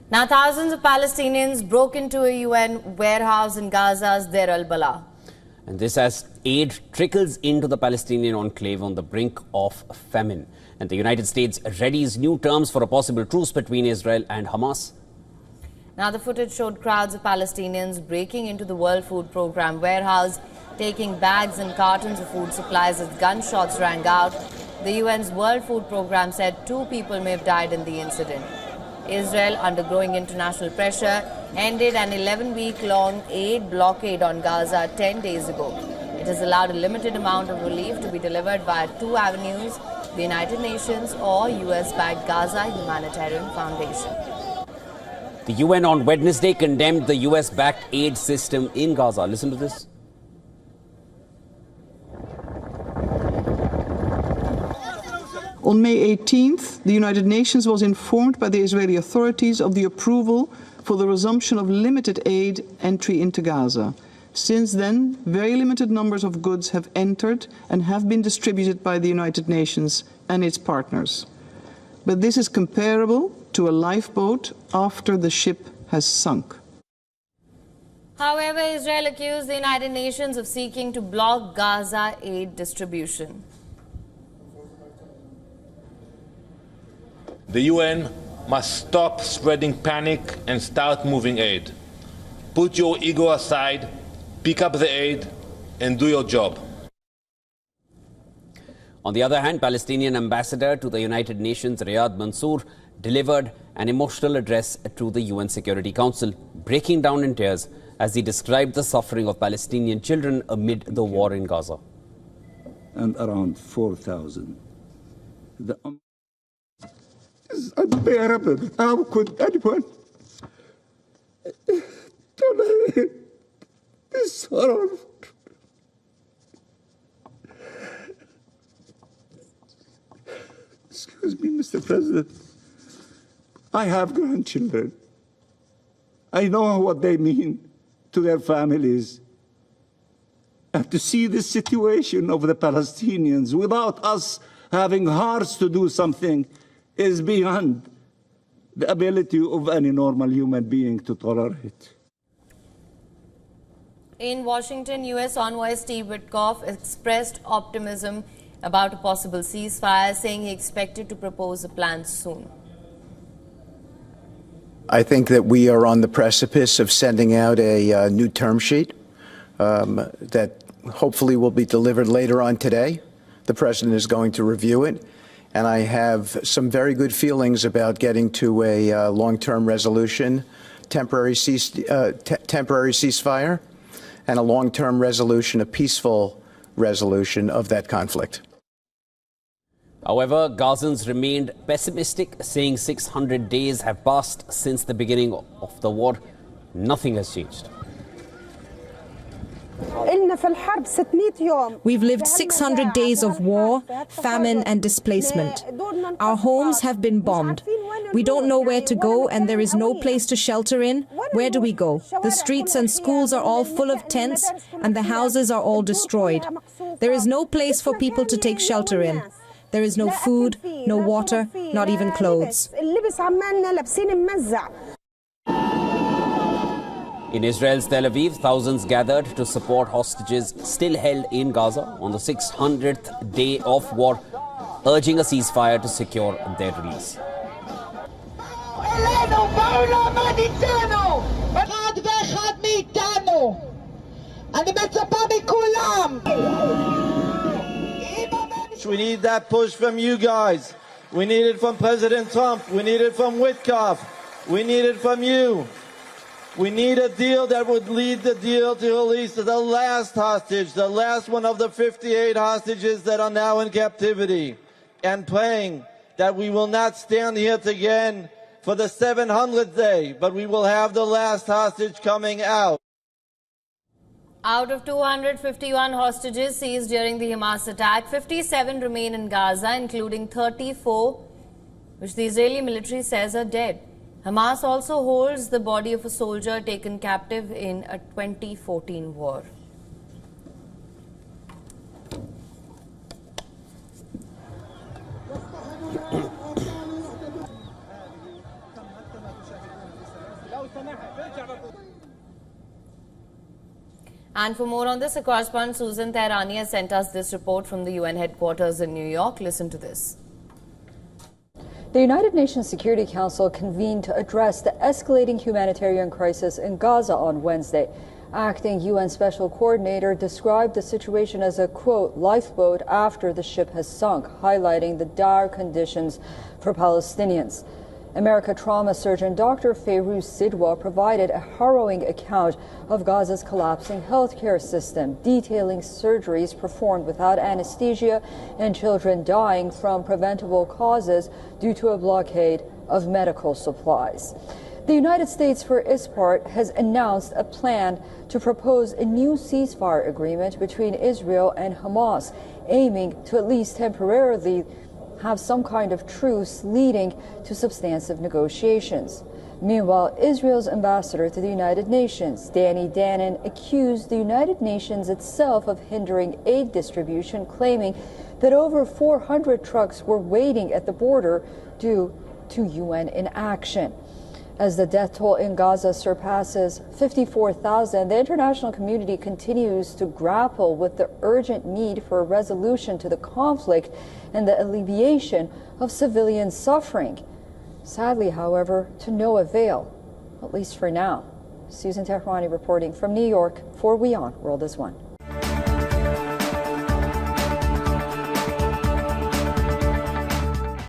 Now, thousands of Palestinians broke into a UN warehouse in Gaza's Deir al-Balah. And this as aid trickles into the Palestinian enclave on the brink of famine. And the United States readies new terms for a possible truce between Israel and Hamas. Now, the footage showed crowds of Palestinians breaking into the World Food Programme warehouse, taking bags and cartons of food supplies as gunshots rang out. The UN's World Food Programme said 2 people may have died in the incident. Israel, under growing international pressure, ended an 11-week-long aid blockade on Gaza 10 days ago. It has allowed a limited amount of relief to be delivered via 2 avenues, the United Nations or US-backed Gaza Humanitarian Foundation. The UN on Wednesday condemned the US-backed aid system in Gaza. Listen to this. On May 18th, the United Nations was informed by the Israeli authorities of the approval for the resumption of limited aid entry into Gaza. Since then, very limited numbers of goods have entered and have been distributed by the United Nations and its partners. But this is comparable to a lifeboat after the ship has sunk. However, Israel accused the United Nations of seeking to block Gaza aid distribution. The UN must stop spreading panic and start moving aid. Put your ego aside, pick up the aid, and do your job. On the other hand, Palestinian ambassador to the United Nations, Riyad Mansour, delivered an emotional address to the UN Security Council, breaking down in tears as he described the suffering of Palestinian children amid the war in Gaza. And around 4,000. It's unbearable. How could anyone tolerate this horror? Excuse me, Mr. President. I have grandchildren. I know what they mean to their families. And to see this situation of the Palestinians without us having hearts to do something is beyond the ability of any normal human being to tolerate. In Washington, U.S. Envoy Steve Witkoff expressed optimism about a possible ceasefire, saying he expected to propose a plan soon. I think that we are on the precipice of sending out a new term sheet that hopefully will be delivered later on today. The President is going to review it. And I have some very good feelings about getting to a long-term resolution, temporary ceasefire, and a long-term resolution, a peaceful resolution of that conflict. However, Gazans remained pessimistic, saying 600 days have passed since the beginning of the war. Nothing has changed. We've lived 600 days of war, famine and displacement. Our homes have been bombed. We don't know where to go and there is no place to shelter in. Where do we go? The streets and schools are all full of tents and the houses are all destroyed. There is no place for people to take shelter in. There is no food, no water, not even clothes. In Israel's Tel Aviv, thousands gathered to support hostages still held in Gaza on the 600th day of war, urging a ceasefire to secure their release. We need that push from you guys. We need it from President Trump. We need it from Witkoff. We need it from you. We need a deal that would lead the deal to release the last hostage, the last one of the 58 hostages that are now in captivity, and praying that we will not stand here again for the 700th day, but we will have the last hostage coming out. Out of 251 hostages seized during the Hamas attack, 57 remain in Gaza, including 34, which the Israeli military says are dead. Hamas also holds the body of a soldier taken captive in a 2014 war. And for more on this, our correspondent Susan Tehrani has sent us this report from the UN headquarters in New York. Listen to this. The United Nations Security Council convened to address the escalating humanitarian crisis in Gaza on Wednesday. Acting UN Special Coordinator described the situation as a, quote, lifeboat after the ship has sunk, highlighting the dire conditions for Palestinians. America trauma surgeon Dr. Fayrouz Sidwa provided a harrowing account of Gaza's collapsing healthcare system, detailing surgeries performed without anesthesia and children dying from preventable causes due to a blockade of medical supplies. The United States, for its part, has announced a plan to propose a new ceasefire agreement between Israel and Hamas, aiming to at least temporarily have some kind of truce leading to substantive negotiations. Meanwhile, Israel's ambassador to the United Nations, Danny Danon, accused the United Nations itself of hindering aid distribution, claiming that over 400 trucks were waiting at the border due to UN inaction. As the death toll in Gaza surpasses 54,000, the international community continues to grapple with the urgent need for a resolution to the conflict and the alleviation of civilian suffering. Sadly, however, to no avail, at least for now. Susan Tehrani reporting from New York for WION World is One.